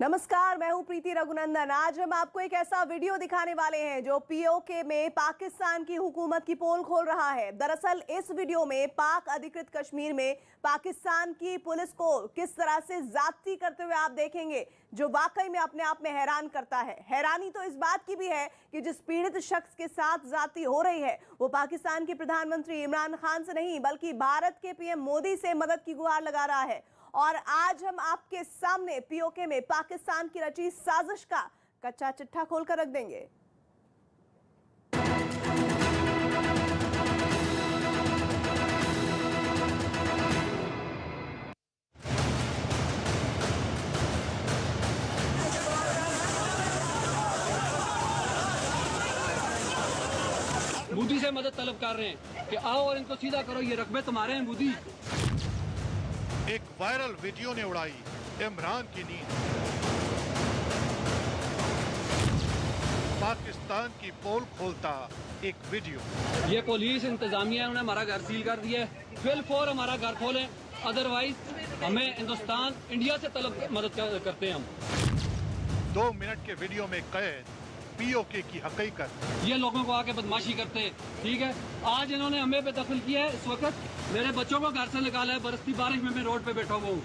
नमस्कार, मैं हूं प्रीति रघुनंदन। आज हम आपको एक ऐसा वीडियो दिखाने वाले हैं जो पीओके में पाकिस्तान की हुकूमत की पोल खोल रहा है। दरअसल इस वीडियो में पाक अधिकृत कश्मीर में पाकिस्तान की पुलिस को किस तरह से ज्यादती करते हुए आप देखेंगे, जो वाकई में अपने आप में हैरान करता है। हैरानी तो इस बात की भी है कि जिस पीड़ित शख्स के साथ ज्यादती हो रही है वो पाकिस्तान के प्रधानमंत्री इमरान खान से नहीं बल्कि भारत के पीएम मोदी से मदद की गुहार लगा रहा है। और आज हम आपके सामने पीओके में पाकिस्तान की रची साजिश का कच्चा चिट्ठा खोलकर रख देंगे। मोदी से मदद तलब कर रहे हैं कि आओ और इनको सीधा करो, ये रकबे तुम्हारे हैं मोदी। एक वायरल वीडियो ने उड़ाई इमरान की नींद। पाकिस्तान की पोल खोलता एक वीडियो। ये पुलिस इंतजामिया ने हमारा घर सील कर दिया है। बिलफौर हमारा घर खोलें, अदरवाइज हमें हिंदुस्तान इंडिया से तलब मदद करते हैं हम। 2 मिनट के वीडियो में कैद पीओके की हकीकत। ये लोगों को आके बदमाशी करते हैं, ठीक है। आज इन्होंने हमें पे दखल किया है। इस वक्त मेरे बच्चों को घर से निकाला है, बरसती बारिश में मैं रोड पे बैठा हुआ हूँ।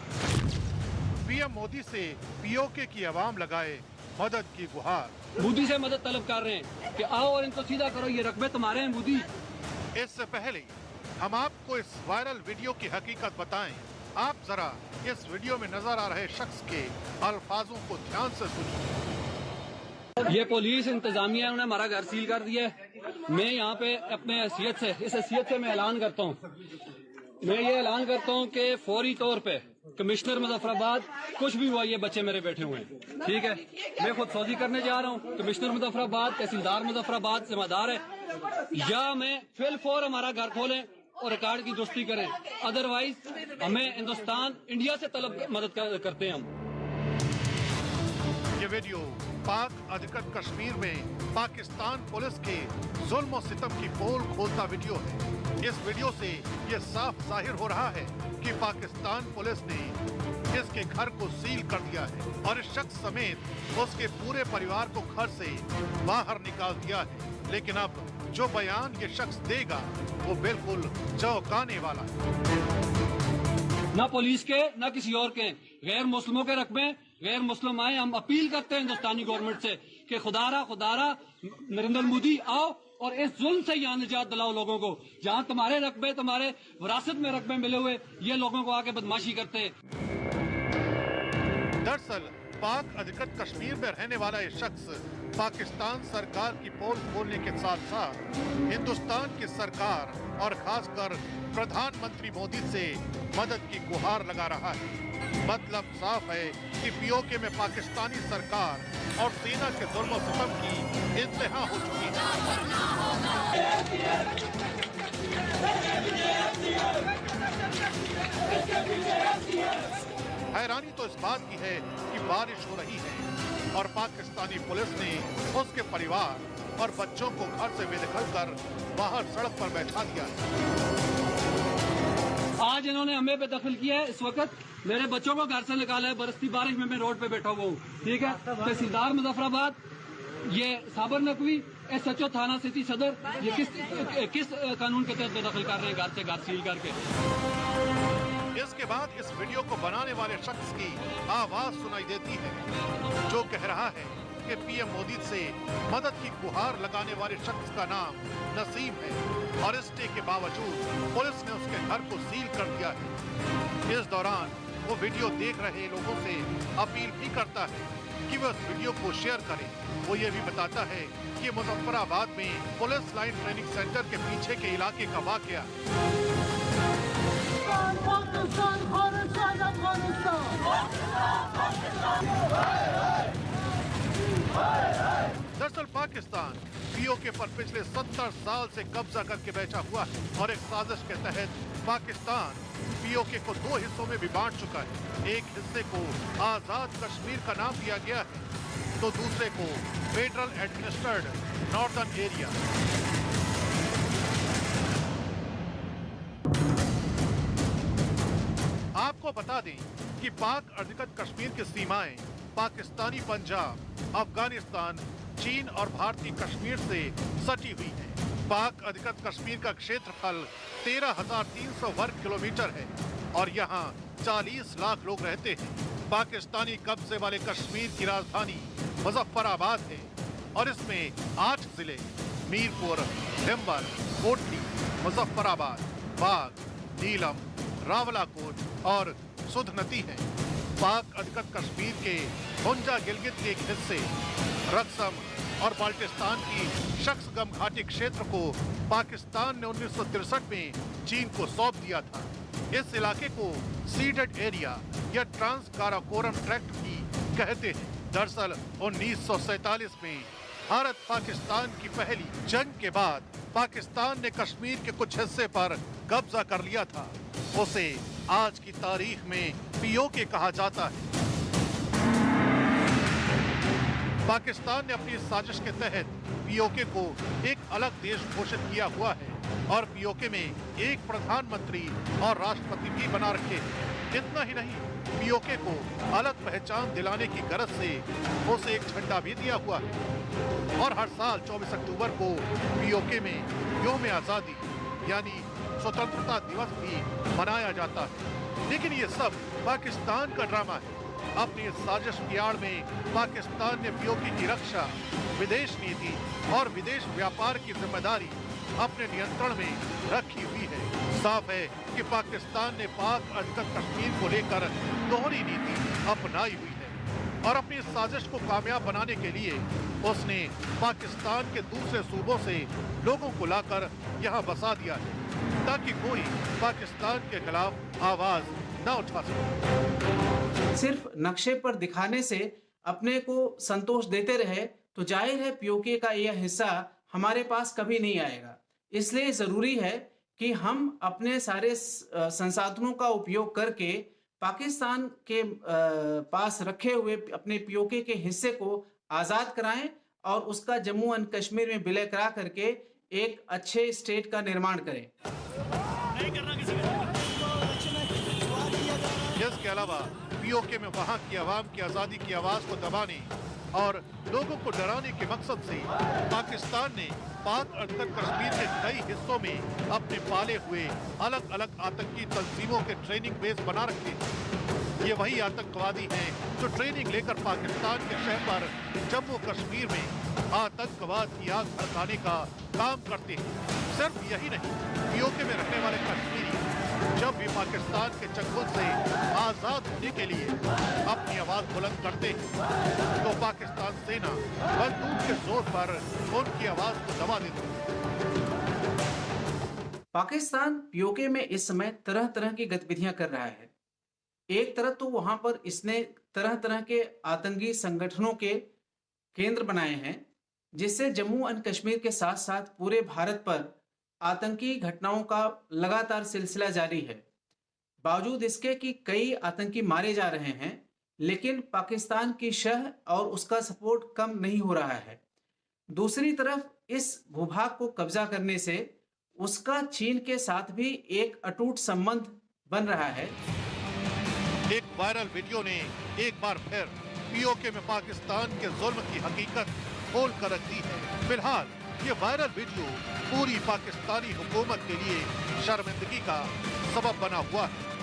पीएम मोदी से पीओके की आवाम लगाए मदद की गुहार। मोदी से मदद तलब कर रहे हैं कि आओ और इनको सीधा करो, ये रकबे तुम्हारे हैं मोदी। इससे पहले हम आपको इस वायरल वीडियो की हकीकत बताएं। आप जरा इस वीडियो में नजर आ रहे शख्स के अल्फाजों को ध्यान से सुनिए। ये पुलिस इंतजामिया ने हमारा घर सील कर दिया है। मैं यहाँ पे अपने हैसियत से, इस हैसियत से मैं ऐलान करता हूँ, मैं ये ऐलान करता हूँ कि फौरी तौर पे कमिश्नर मुजफ्फराबाद, कुछ भी हुआ ये बच्चे मेरे बैठे हुए हैं, ठीक है। मैं खुद फौजी करने जा रहा हूँ। कमिश्नर मुजफ्फराबाद, तहसीलदार मुजफ्फराबाद जिम्मेदार है, या मैं फिलफौर हमारा घर खोलें और रिकॉर्ड की दुरुस्ती करें, अदरवाइज हमें हिंदुस्तान इंडिया से तलब मदद करते हैं हम। ये वीडियो पाक अधिकृत कश्मीर में पाकिस्तान पुलिस के जुल्म और सितम की पोल खोलता वीडियो है। इस वीडियो से ये साफ जाहिर हो रहा है कि पाकिस्तान पुलिस ने इसके घर को सील कर दिया है और इस शख्स समेत उसके पूरे परिवार को घर से बाहर निकाल दिया है। लेकिन अब जो बयान ये शख्स देगा वो बिल्कुल चौंकाने वाला है। ना पुलिस के ना किसी और के, गैर मुस्लिमों के रकबे, गैर मुस्लिम आए। हम अपील करते हैं हिंदुस्तानी गवर्नमेंट से कि खुदारा नरेंद्र मोदी आओ और इस जुल्म से यहाँ निजात दिलाओ लोगों को। जहाँ तुम्हारे रकबे, तुम्हारे विरासत में रकबे मिले हुए, ये लोगों को आके बदमाशी करते हैं। दरअसल पाक अधिकृत कश्मीर में रहने वाला ये शख्स पाकिस्तान सरकार की पोल खोलने के साथ साथ हिंदुस्तान की सरकार और खासकर प्रधानमंत्री मोदी से मदद की गुहार लगा रहा है। मतलब साफ है कि पीओके में पाकिस्तानी सरकार और सेना के जुल्म सितम की इंतहा हो चुकी है। हैरानी तो इस बात की है कि बारिश हो रही है और पाकिस्तानी पुलिस ने उसके परिवार और बच्चों को घर से बेदखल कर बाहर सड़क पर बैठा दिया है। आज इन्होंने हमें पे दखल किया है। इस वक्त मेरे बच्चों को घर से निकाला है, बरसती बारिश में मैं रोड पे बैठा हुआ हूँ, ठीक है। तहसीलदार मुजफ्फराबाद, ये साबर नकवी, SHO थाना सिटी सदर, ये किस कानून के तहत बेदखल कर रहे हैं घर से घर सील करके। इसके बाद इस वीडियो को बनाने वाले शख्स की आवाज सुनाई देती है जो कह रहा है कि पीएम मोदी से मदद की गुहार लगाने वाले शख्स का नाम नसीम है और स्टे के बावजूद पुलिस ने उसके घर को सील कर दिया है। इस दौरान वो वीडियो देख रहे लोगों से अपील भी करता है कि वे उस वीडियो को शेयर करें। वो ये भी बताता है कि मुजफ्फराबाद में पुलिस लाइन ट्रेनिंग सेंटर के पीछे के इलाके का वाकया दरअसल पाकिस्तान पीओके पर पिछले 70 साल से कब्जा करके बैठा हुआ है और एक साजिश के तहत पाकिस्तान पीओके को 2 हिस्सों में भी बांट चुका है। एक हिस्से को आजाद कश्मीर का नाम दिया गया है तो दूसरे को फेडरल एडमिनिस्ट्रेड नॉर्दर्न एरिया। आपको बता दें कि पाक अधिकृत कश्मीर की सीमाएं पाकिस्तानी पंजाब, अफगानिस्तान, चीन और भारतीय कश्मीर से सटी हुई है। पाक अधिकृत कश्मीर का क्षेत्रफल 13,300 वर्ग किलोमीटर है और यहाँ 40 लाख लोग रहते हैं। पाकिस्तानी कब्जे वाले कश्मीर की राजधानी मुजफ्फराबाद है और इसमें 8 जिले मीरपुर, भिंबर, कोटली, मुजफ्फराबाद, बाग, नीलम, रावलाकोट और सुधनती है। पाक अधिकृत कश्मीर के हुंजा गिलगित के एक हिस्से रक्सम और बाल्टिस्तान की शख्सगम घाटी क्षेत्र को पाकिस्तान ने 1963 में चीन को सौंप दिया था। इस इलाके को सीडेड एरिया या ट्रांस काराकोरम ट्रैक्ट भी कहते हैं। दरअसल 1947 में भारत पाकिस्तान की पहली जंग के बाद पाकिस्तान ने कश्मीर के कुछ हिस्से पर कब्जा कर लिया था। उसे आज की तारीख में पीओके कहा जाता है। पाकिस्तान ने अपनी साजिश के तहत पीओके को एक अलग देश घोषित किया हुआ है और पीओके में एक प्रधानमंत्री और राष्ट्रपति भी बना रखे हैं। इतना ही नहीं, पीओके को अलग पहचान दिलाने की गरज से उसे एक झंडा भी दिया हुआ है और हर साल 24 अक्टूबर को पीओके में यौम आजादी यानी स्वतंत्रता दिवस भी मनाया जाता है। लेकिन ये सब पाकिस्तान का ड्रामा है। अपनी इस साजिश की आड़ में पाकिस्तान ने पीओके की रक्षा, विदेश नीति और विदेश व्यापार की जिम्मेदारी अपने नियंत्रण में रखी हुई है। साफ है कि पाकिस्तान ने पाक अधिकृत कश्मीर को लेकर दोहरी नीति अपनाई हुई है और अपनी इस साजिश को कामयाब बनाने के लिए उसने पाकिस्तान के दूसरे सूबों से लोगों को लाकर यहाँ बसा दिया है ताकि कोई पाकिस्तान के खिलाफ आवाज न उठा सके। सिर्फ नक्शे पर दिखाने से अपने को संतोष देते रहे तो जाहिर है पीओके का यह हिस्सा हमारे पास कभी नहीं आएगा। इसलिए जरूरी है कि हम अपने सारे संसाधनों का उपयोग करके पाकिस्तान के पास रखे हुए अपने पीओके के हिस्से को आज़ाद कराएं और उसका जम्मू एंड कश्मीर में विलय करा करके एक अच्छे स्टेट का निर्माण करें। इसके अलावा पीओके में वहां की आवाम की आजादी की आवाज को दबाने और लोगों को डराने के मकसद से पाकिस्तान ने पाक अधिकृत कश्मीर के कई हिस्सों में अपने पाले हुए अलग अलग आतंकी तंजीमों के ट्रेनिंग बेस बना रखे। ये वही आतंकवादी हैं जो ट्रेनिंग लेकर पाकिस्तान के शहर पर जम्मू कश्मीर में आतंकवाद की आग भड़काने का काम करते हैं। सिर्फ यही नहीं, पीओके में रहने वाले कश्मीरी जब भी पाकिस्तान के चंगुल से आजाद होने के लिए अपनी आवाज बुलंद करते हैं तो पाकिस्तान सेना बंदूक के जोर पर उनकी आवाज को दबा देती है। पाकिस्तान पीओके में इस समय तरह तरह की गतिविधियां कर रहा है। एक तरफ तो वहां पर इसने तरह तरह के आतंकी संगठनों के केंद्र बनाए हैं जिससे जम्मू एंड कश्मीर के साथ साथ पूरे भारत पर आतंकी घटनाओं का लगातार सिलसिला जारी है। बावजूद इसके कि कई आतंकी मारे जा रहे हैं लेकिन पाकिस्तान की शह और उसका सपोर्ट कम नहीं हो रहा है। दूसरी तरफ इस भूभाग को कब्जा करने से उसका चीन के साथ भी एक अटूट संबंध बन रहा है। एक वायरल वीडियो ने एक बार फिर पीओके में पाकिस्तान के जुल्म की हकीकत खोल कर रख दी है। फिलहाल ये वायरल वीडियो पूरी पाकिस्तानी हुकूमत के लिए शर्मिंदगी का सबब बना हुआ है।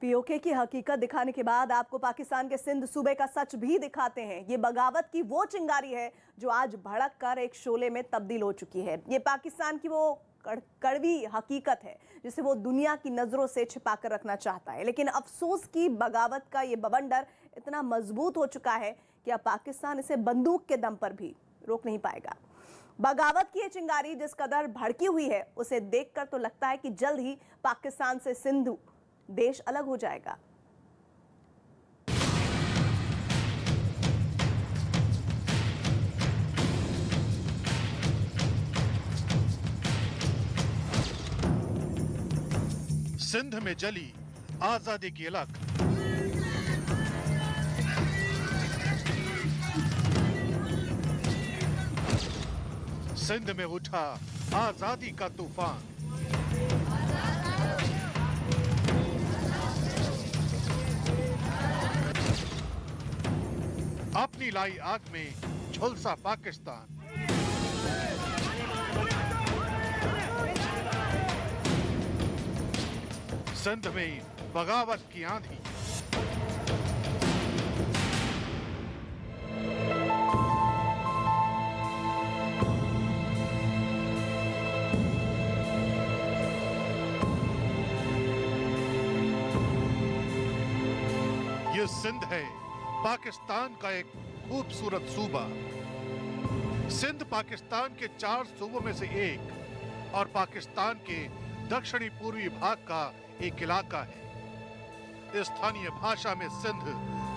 पीओके की हकीकत दिखाने के बाद आपको पाकिस्तान के सिंध सूबे का सच भी दिखाते हैं। ये बगावत की वो चिंगारी है जो आज भड़क कर एक शोले में तब्दील हो चुकी है। ये पाकिस्तान की वो कड़वी हकीकत है जिसे वो दुनिया की नजरों से छिपा कर रखना चाहता है। लेकिन अफसोस की बगावत का ये बवंडर इतना मजबूत हो चुका है कि अब पाकिस्तान इसे बंदूक के दम पर भी रोक नहीं पाएगा। बगावत की ये चिंगारी जिस कदर भड़की हुई है उसे देखकर तो लगता है कि जल्द ही पाकिस्तान से सिंधु देश अलग हो जाएगा। सिंध में जली आजादी की अलख। सिंध में उठा आजादी का तूफान। अपनी लाई आग में झुलसा पाकिस्तान। सिंध में बगावत की आंधी। ये सिंध है, पाकिस्तान का एक खूबसूरत सूबा। सिंध पाकिस्तान के 4 सूबों में से एक और पाकिस्तान के दक्षिणी पूर्वी भाग का एक इलाका है। स्थानीय भाषा में सिंध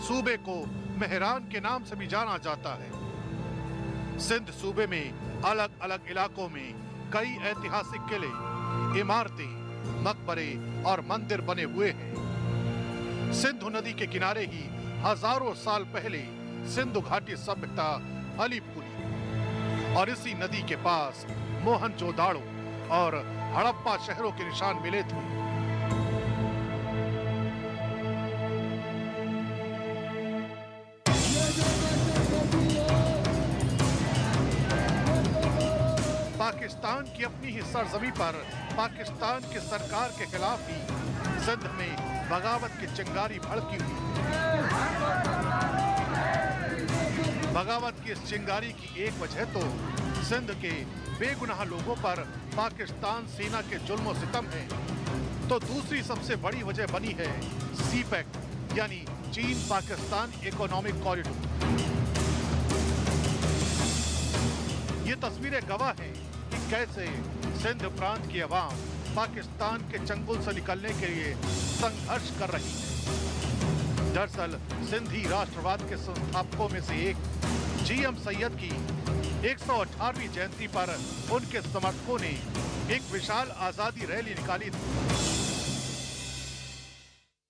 सूबे को मेहरान के नाम से भी जाना जाता है। सिंध सूबे में अलग अलग इलाकों में कई ऐतिहासिक किले, इमारतें, मकबरे और मंदिर बने हुए हैं। सिंधु नदी के किनारे ही हजारों साल पहले सिंधु घाटी सभ्यता फली फूली और इसी नदी के पास मोहनजोदाड़ो और हड़प्पा शहरों के निशान मिले थे। पाकिस्तान की अपनी ही सरजमी पर पाकिस्तान की सरकार के खिलाफ ही सिंध में बगावत की चिंगारी भड़की हुई। बगावत की इस चिंगारी की एक वजह तो सिंध के बेगुनाह लोगों पर पाकिस्तान सेना के जुल्म सितम है, तो दूसरी सबसे बड़ी वजह बनी है सीपैक यानी चीन पाकिस्तान इकोनॉमिक कॉरिडोर। ये तस्वीरें गवाह हैं कि कैसे सिंध प्रांत की आवाम पाकिस्तान के चंगुल से निकलने के लिए संघर्ष कर रही है। दरअसल सिंधी राष्ट्रवाद के संस्थापकों में से एक जीएम सैयद की 118वीं जयंती पर उनके समर्थकों ने एक विशाल आजादी रैली निकाली थी।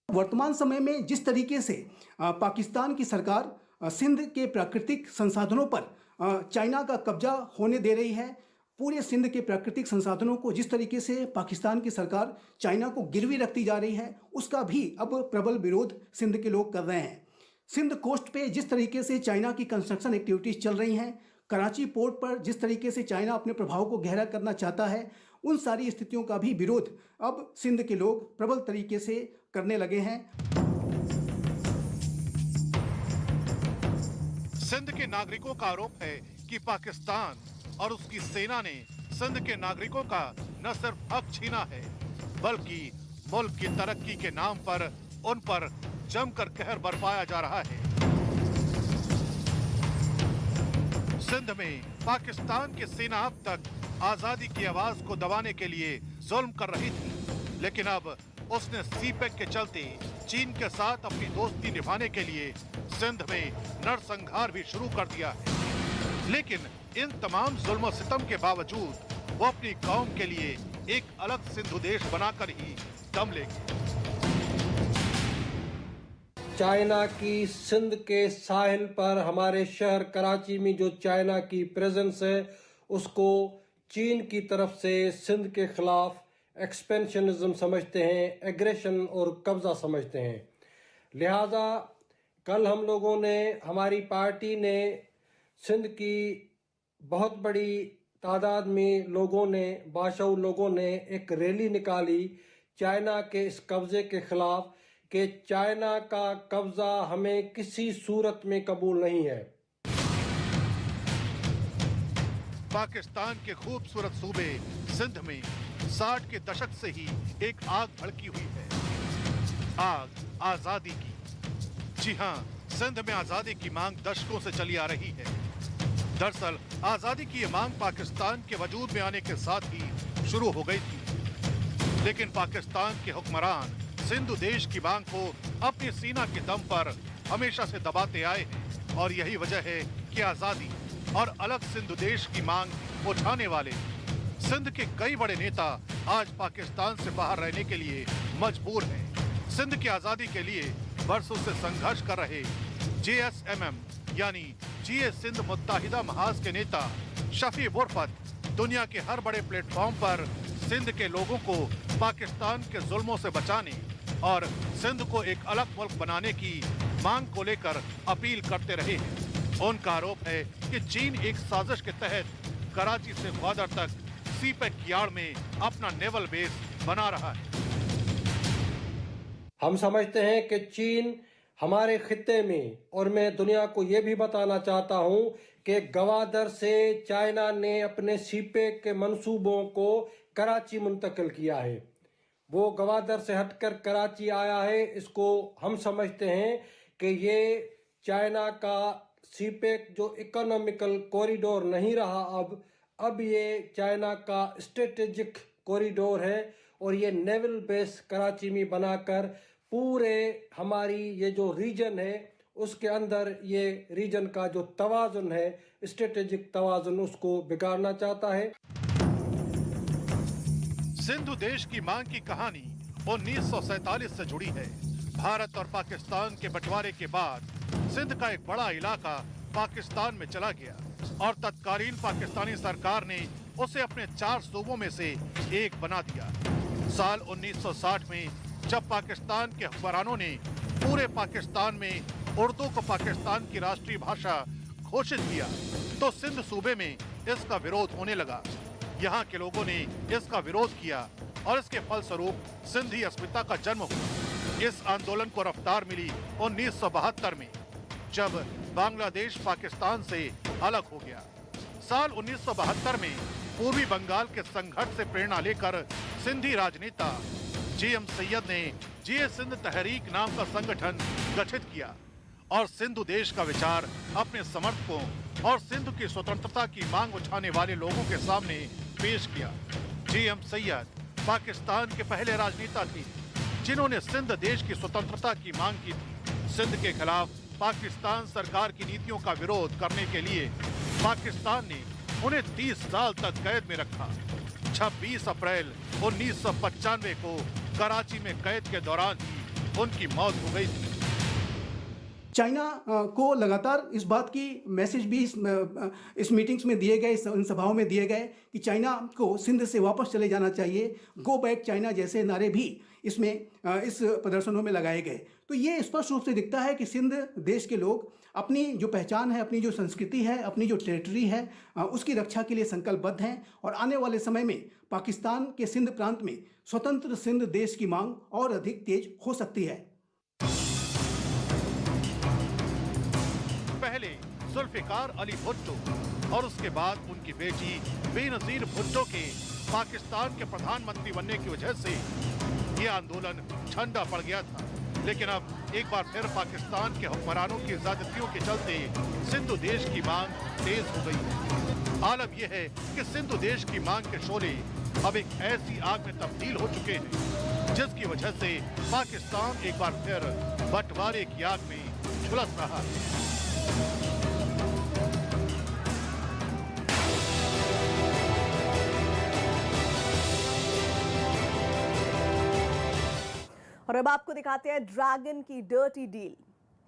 वर्तमान समय में जिस तरीके से पाकिस्तान की सरकार सिंध के प्राकृतिक संसाधनों पर चाइना का कब्जा होने दे रही है, पूरे सिंध के प्राकृतिक संसाधनों को जिस तरीके से पाकिस्तान की सरकार चाइना को गिरवी रखती जा रही है, उसका भी अब प्रबल विरोध सिंध के लोग कर रहे हैं। सिंध कोस्ट पे जिस तरीके से चाइना की कंस्ट्रक्शन एक्टिविटीज़ चल रही हैं, कराची पोर्ट पर जिस तरीके से चाइना अपने प्रभाव को गहरा करना चाहता है, उन सारी स्थितियों का भी विरोध अब सिंध के लोग प्रबल तरीके से करने लगे हैं। सिंध के नागरिकों का आरोप है कि पाकिस्तान और उसकी सेना ने सिंध के नागरिकों का न सिर्फ हक छीना है, बल्कि मुल्क की तरक्की के नाम पर उन पर जमकर कहर बरपाया जा रहा है। सिंध में पाकिस्तान की सेना अब तक आजादी की आवाज को दबाने के लिए जुल्म कर रही थी, लेकिन अब उसने सीपैक के चलते चीन के साथ अपनी दोस्ती निभाने के लिए सिंध में नरसंहार भी शुरू कर दिया है। लेकिन इन तमाम जुल्म सितम के बावजूद वो अपनी कौम के लिए एक अलग सिंधु देश बनाकर ही दम लेंगे। चाइना की सिंध के साहिल पर हमारे शहर कराची में जो चाइना की प्रेजेंस है, उसको चीन की तरफ से सिंध के खिलाफ एक्सपेंशनिज्म समझते हैं, एग्रेशन और कब्जा समझते हैं। लिहाजा कल हम लोगों ने, हमारी पार्टी ने सिंध की बहुत बड़ी तादाद में लोगों ने, बाशऊर लोगों ने एक रैली निकाली चाइना के इस कब्जे के खिलाफ कि चाइना का कब्जा हमें किसी सूरत में कबूल नहीं है। पाकिस्तान के खूबसूरत सूबे सिंध में 60 के दशक से ही एक आग भड़की हुई है, आग आजादी की। जी हाँ, सिंध में आजादी की मांग दशकों से चली आ रही है। दरअसल आजादी की ये मांग पाकिस्तान के वजूद में आने के साथ ही शुरू हो गई थी, लेकिन पाकिस्तान के हुक्मरान सिंधु देश की मांग को अपनी सीना के दम पर हमेशा से दबाते आए हैं और यही वजह है कि आजादी और अलग सिंधु देश की मांग उठाने वाले सिंध के कई बड़े नेता आज पाकिस्तान से बाहर रहने के लिए मजबूर हैं। सिंध की आजादी के लिए बरसों से संघर्ष कर रहे JSMM यानी जीए सिंध मुत्ताहिदा महाज के नेता शफी बुरफत दुनिया के हर बड़े प्लेटफॉर्म पर सिंध के लोगों को पाकिस्तान के जुल्मों से बचाने और सिंध को एक अलग मुल्क बनाने की मांग को लेकर अपील करते रहे हैं। उनका आरोप है कि चीन एक साजिश के तहत कराची से ग्वादर तक सीपेक की आड़ में अपना नेवल बेस बना रहा है। हम समझते हैं कि चीन हमारे खित्ते में, और मैं दुनिया को ये भी बताना चाहता हूं कि ग्वादर से चाइना ने अपने सीपेक के मंसूबों को कराची मुंतकिल किया है। वो ग्वादर से हटकर कराची आया है। इसको हम समझते हैं कि ये चाइना का सीपेक जो इकोनॉमिकल कॉरिडोर नहीं रहा, अब ये चाइना का स्ट्रेटेजिक कॉरिडोर है और ये नेवल बेस कराची में बनाकर पूरे हमारी ये जो रीजन है उसके अंदर ये रीजन का जो तवाजुन है, स्ट्रेटेजिक तवाजुन, उसको बिगाड़ना चाहता है। सिंधु देश की मांग की कहानी 1947 से जुड़ी है। भारत और पाकिस्तान के बंटवारे के बाद सिंध का एक बड़ा इलाका पाकिस्तान में चला गया और तत्कालीन पाकिस्तानी सरकार ने उसे अपने 4 सूबों में से एक बना दिया। साल 1960 में जब पाकिस्तान के हुक्मरानों ने पूरे पाकिस्तान में उर्दू को पाकिस्तान की राष्ट्रीय भाषा घोषित किया तो सिंध सूबे में इसका विरोध होने लगा। यहाँ के लोगों ने इसका विरोध किया और इसके फलस्वरूप सिंधी अस्मिता का जन्म हुआ। इस आंदोलन को रफ्तार मिली 1972 में, जब बांग्लादेश पाकिस्तान से अलग हो गया। साल 1972 में पूर्वी बंगाल के संघर्ष से प्रेरणा लेकर सिंधी राजनेता जीएम सैयद ने जीए सिंध तहरीक नाम का संगठन गठित किया और सिंधु देश का विचार अपने समर्थकों और सिंधु की स्वतंत्रता की मांग उठाने वाले लोगों के सामने पेश किया। जीएम सैयद पाकिस्तान के पहले राजनेता थे जिन्होंने सिंध देश की स्वतंत्रता की मांग की थी। सिंध के खिलाफ पाकिस्तान सरकार की नीतियों का विरोध करने के लिए पाकिस्तान ने उन्हें 30 साल तक कैद में रखा। 26 अप्रैल 1995 को कराची में कैद के दौरान ही उनकी मौत हो गई थी। चाइना को लगातार इस बात की मैसेज भी इस मीटिंग्स में दिए गए, इन सभाओं में दिए गए कि चाइना को सिंध से वापस चले जाना चाहिए। गो बैक चाइना जैसे नारे भी इसमें इस प्रदर्शनों में लगाए गए। तो ये स्पष्ट रूप से दिखता है कि सिंध देश के लोग अपनी जो पहचान है, अपनी जो संस्कृति है, अपनी जो टेरिटरी है, उसकी रक्षा के लिए संकल्पबद्ध हैं और आने वाले समय में पाकिस्तान के सिंध प्रांत में स्वतंत्र सिंध देश की मांग और अधिक तेज हो सकती है। पहले जुल्फिकार अली भुट्टो और उसके बाद उनकी बेटी बेनजीर भुट्टो के पाकिस्तान के प्रधानमंत्री बनने की वजह से ये आंदोलन ठंडा पड़ गया था। लेकिन अब एक बार फिर पाकिस्तान के हुक्मरानों की ज्यादतियों के चलते सिंधु देश की मांग तेज हो गई है। आलम यह है कि सिंधु देश की मांग के शोले अब एक ऐसी आग में तब्दील हो चुके हैं जिसकी वजह से पाकिस्तान एक बार फिर बंटवारे की आग में झुलस रहा है। और अब आपको दिखाते हैं ड्रैगन की डर्टी डील।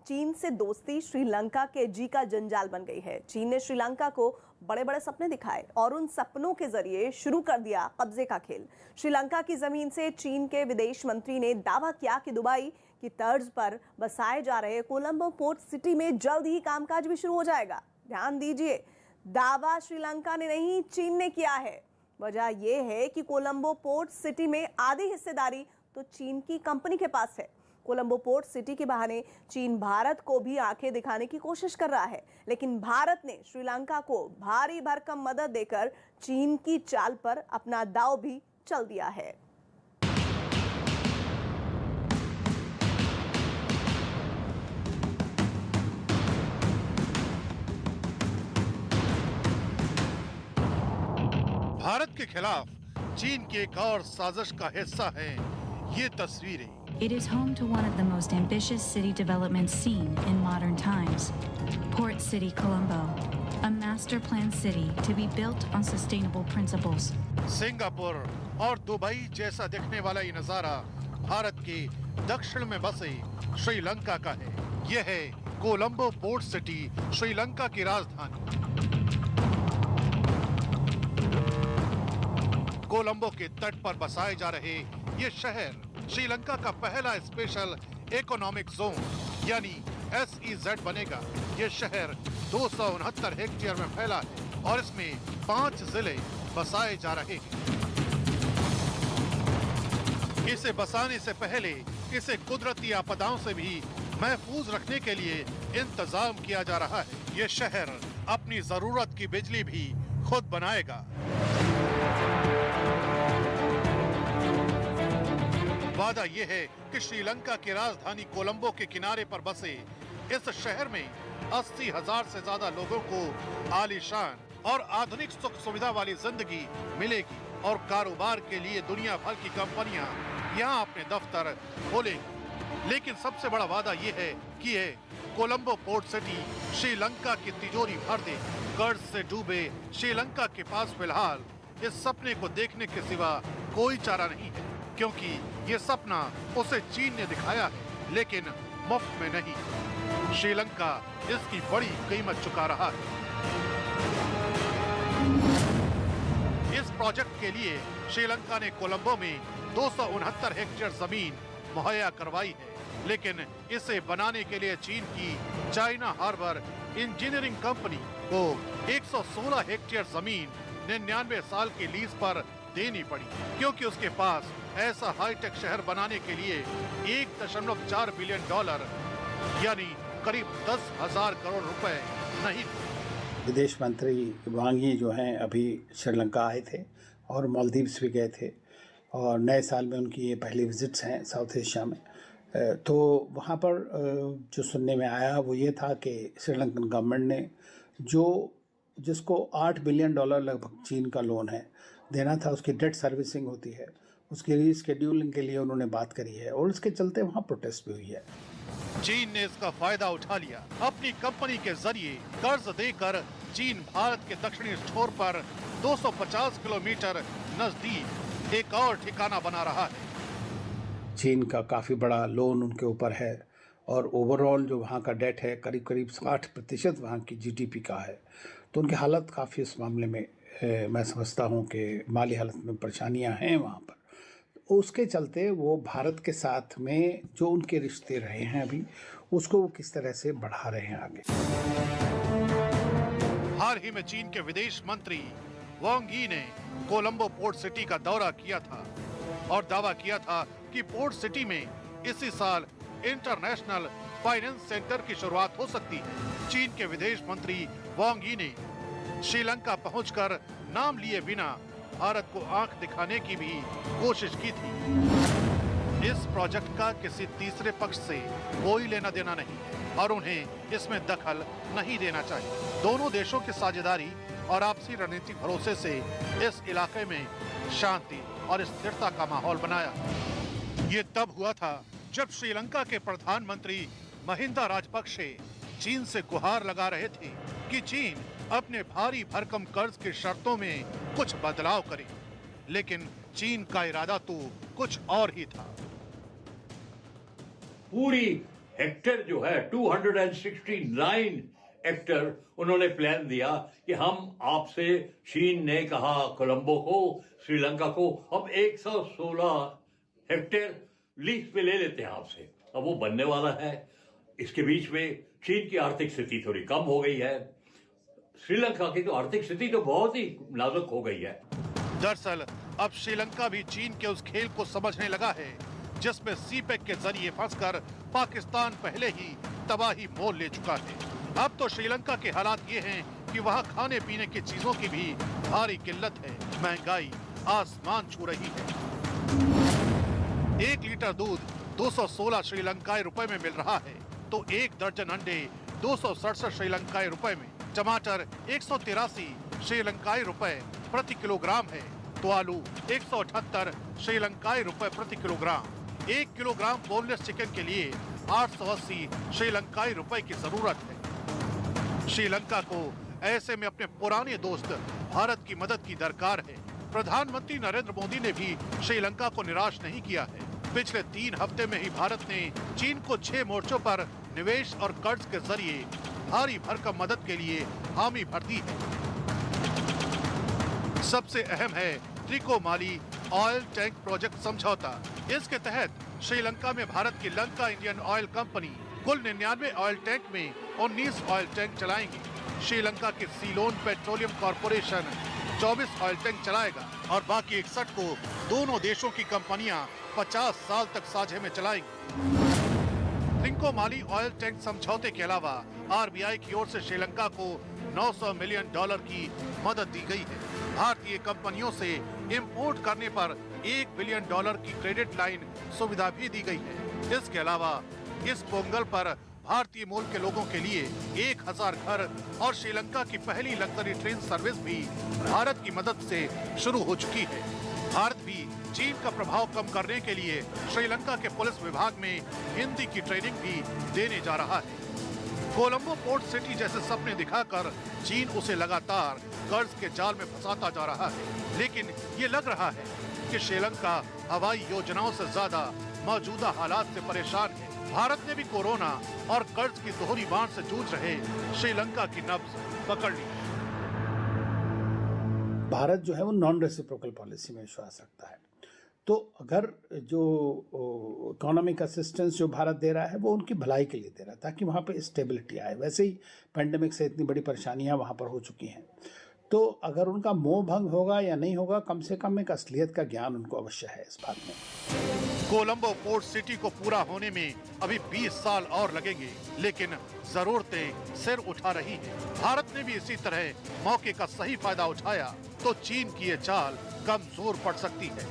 चीन से दोस्ती श्रीलंका के जी का जंजाल बन गई है। चीन ने श्रीलंका को बड़े बड़े सपने दिखाए और उन सपनों के जरिए शुरू कर दिया कब्जे का खेल। श्रीलंका की जमीन से चीन के विदेश मंत्री ने दावा किया कि दुबई की तर्ज पर बसाए जा रहे कोलंबो पोर्ट सिटी में जल्द ही कामकाज भी शुरू हो जाएगा। ध्यान दीजिए, दावा श्रीलंका ने नहीं, चीन ने किया है। वजह यह है कि कोलंबो पोर्ट सिटी में आधी हिस्सेदारी तो चीन की कंपनी के पास है। कोलंबो पोर्ट सिटी के बहाने चीन भारत को भी आंखें दिखाने की कोशिश कर रहा है, लेकिन भारत ने श्रीलंका को भारी भरकम मदद देकर चीन की चाल पर अपना दांव भी चल दिया है। भारत के खिलाफ चीन की एक और साजिश का हिस्सा है ये तस्वीरें। It is home to one of the most ambitious city developments seen in modern times. Port City Colombo, a master plan city to be built on sustainable principles. Singapore और दुबई जैसा दिखने वाला ये नजारा भारत के दक्षिण में बसे श्रीलंका का है। यह है कोलंबो पोर्ट सिटी, श्रीलंका की राजधानी। कोलंबो के तट पर बसाए जा रहे ये शहर श्रीलंका का पहला स्पेशल इकोनॉमिक जोन यानी SEZ बनेगा। ये शहर 269 हेक्टेयर में फैला है और इसमें 5 जिले बसाए जा रहे हैं। इसे बसाने से पहले इसे कुदरती आपदाओं से भी महफूज रखने के लिए इंतजाम किया जा रहा है। ये शहर अपनी जरूरत की बिजली भी खुद बनाएगा। वादा यह है कि श्रीलंका की राजधानी कोलंबो के किनारे पर बसे इस शहर में 80,000 से ज्यादा लोगों को आलीशान और आधुनिक सुख सुविधा वाली जिंदगी मिलेगी और कारोबार के लिए दुनिया भर की कंपनियां यहाँ अपने दफ्तर खोलेंगी। लेकिन सबसे बड़ा वादा ये है कि ये कोलंबो पोर्ट सिटी श्रीलंका की तिजोरी भर दे। कर्ज से डूबे श्रीलंका के पास फिलहाल इस सपने को देखने के सिवा कोई चारा नहीं है, क्योंकि ये सपना उसे चीन ने दिखाया है, लेकिन मुफ्त में नहीं। श्रीलंका इसकी बड़ी कीमत चुका रहा है। इस प्रोजेक्ट के लिए श्रीलंका ने कोलंबो में 269 हेक्टेयर जमीन मुहैया करवाई है, लेकिन इसे बनाने के लिए चीन की चाइना हार्बर इंजीनियरिंग कंपनी को 116 हेक्टेयर जमीन 99 साल के लीज पर देनी पड़ी, क्योंकि उसके पास ऐसा हाईटेक शहर बनाने के लिए $1.4 बिलियन यानी करीब 10,000 करोड़ रुपए नहीं थे। विदेश मंत्री वांग यी जो हैं अभी श्रीलंका आए थे और मालदीव्स भी गए थे और नए साल में उनकी ये पहली विजिट्स हैं साउथ एशिया में। तो वहाँ पर जो सुनने में आया वो ये था कि श्रीलंकन गवर्नमेंट ने जिसको $8 बिलियन लगभग चीन का लोन है देना था, उसकी डेट सर्विसिंग होती है, उसकी रीस्केड्यूलिंग के लिए उन्होंने बात करी है और उसके चलते वहाँ प्रोटेस्ट भी हुई है। चीन ने इसका फायदा उठा लिया। अपनी कंपनी के जरिए कर्ज देकर चीन भारत के दक्षिणी छोर पर 250 किलोमीटर नजदीक एक और ठिकाना बना रहा है। चीन का काफ़ी बड़ा लोन उनके ऊपर है और ओवरऑल जो वहाँ का डेट है करीब 60% वहाँ की GDP का है। तो उनकी हालत काफ़ी इस मामले में मैं समझता हूँ कि माली हालत में परेशानियाँ हैं वहाँ पर। उसके चलते वो भारत के साथ में जो उनके रिश्ते रहे हैं अभी उसको वो किस तरह से बढ़ा रहे हैं आगे। हाल ही में चीन के विदेश मंत्री वांग यी ने कोलंबो पोर्ट सिटी का दौरा किया था और दावा किया था कि पोर्ट सिटी में इसी साल इंटरनेशनल फाइनेंस सेंटर की शुरुआत हो सकती है। चीन के विदेश मंत्री वांग यी ने श्रीलंका पहुंचकर नाम लिए बिना भारत को आंख दिखाने की भी कोशिश की थी। इस प्रोजेक्ट का किसी तीसरे पक्ष से कोई लेना देना नहीं है और उन्हें इसमें दखल नहीं देना चाहिए। दोनों देशों की साझेदारी और आपसी रणनीतिक भरोसे से इस इलाके में शांति और स्थिरता का माहौल बनाया। ये तब हुआ था जब श्रीलंका के प्रधानमंत्री महिंदा राजपक्षे चीन से गुहार लगा रहे थे कि चीन अपने भारी भरकम कर्ज की शर्तों में कुछ बदलाव करे, लेकिन चीन का इरादा तो कुछ और ही था। पूरी हेक्टर जो है 269 हेक्टर उन्होंने प्लान दिया कि हम आपसे, चीन ने कहा कोलंबो को, श्रीलंका को, हम 116 हेक्टेयर लीज पे ले लेते हैं आपसे। अब वो बनने वाला है। इसके बीच में चीन की आर्थिक स्थिति थोड़ी कम हो गई है, श्रीलंका की तो आर्थिक स्थिति तो बहुत ही नाजुक हो गई है। दरअसल अब श्रीलंका भी चीन के उस खेल को समझने लगा है जिसमें सीपेक के जरिए फंसकर पाकिस्तान पहले ही तबाही मोल ले चुका है। अब तो श्रीलंका के हालात ये हैं कि वहाँ खाने पीने की चीजों की भी भारी किल्लत है। महंगाई आसमान छू रही है। 1 लीटर दूध 216 श्रीलंकाई रुपए में मिल रहा है, तो 1 दर्जन अंडे 267 श्रीलंकाई रुपए में, टमाटर 183 श्रीलंकाई रुपए प्रति किलोग्राम है, तो आलू 178 श्रीलंकाई रुपए प्रति किलोग्राम। 1 किलोग्राम बोनलेस चिकन के लिए 880 श्रीलंकाई रुपए की जरूरत है। श्रीलंका को ऐसे में अपने पुराने दोस्त भारत की मदद की दरकार है। प्रधानमंत्री नरेंद्र मोदी ने भी श्रीलंका को निराश नहीं किया है। पिछले 3 हफ्ते में ही भारत ने चीन को 6 मोर्चों पर निवेश और कर्ज के जरिए भारी भरकम मदद के लिए हामी भर दी है। सबसे अहम है त्रिकोमाली ऑयल टैंक प्रोजेक्ट समझौता। इसके तहत श्रीलंका में भारत की लंका इंडियन ऑयल कंपनी कुल 99 ऑयल टैंक में 19 ऑयल टैंक चलाएंगी। श्रीलंका की Ceylon petroleum corporation 24 oil tank चलाएगा और बाकी 61 को दोनों देशों की कंपनियां 50 साल तक साझे में चलाएंगी। त्रिकोमाली ऑयल टैंक समझौते के अलावा आरबीआई की ओर से श्रीलंका को $900 मिलियन की मदद दी गई है। भारतीय कंपनियों से इंपोर्ट करने पर $1 बिलियन की क्रेडिट लाइन सुविधा भी दी गई है। इसके अलावा इस पोंगल पर भारतीय मूल के लोगों के लिए 1000 घर और श्रीलंका की पहली लग्जरी ट्रेन सर्विस भी भारत की मदद से शुरू हो चुकी है। भारत भी चीन का प्रभाव कम करने के लिए श्रीलंका के पुलिस विभाग में हिंदी की ट्रेनिंग भी देने जा रहा है। कोलंबो पोर्ट सिटी जैसे सपने दिखाकर चीन उसे लगातार कर्ज के जाल में फंसाता जा रहा है, लेकिन ये लग रहा है कि श्रीलंका हवाई योजनाओं से ज्यादा मौजूदा हालात से परेशान है। भारत ने भी कोरोना और कर्ज की दोहरी बाढ़ से जूझ रहे श्रीलंका की नब्ज पकड़ ली। भारत जो है वो नॉन रेसिप्रोकल पॉलिसी में विश्वास रखता है। तो अगर जो इकोनॉमिक असिस्टेंस जो भारत दे रहा है वो उनकी भलाई के लिए दे रहा है ताकि वहाँ पे स्टेबिलिटी आए। वैसे ही पेंडेमिक से इतनी बड़ी परेशानियाँ वहाँ पर हो चुकी हैं, तो अगर उनका मोह भंग होगा या नहीं होगा, कम से कम एक असलियत का ज्ञान उनको अवश्य है इस बात में। कोलंबो पोर्ट सिटी को पूरा होने में अभी 20 साल और लगेंगे, लेकिन जरूरतें सिर उठा रही हैं। भारत ने भी इसी तरह मौके का सही फायदा उठाया तो चीन की ये चाल कमजोर पड़ सकती है।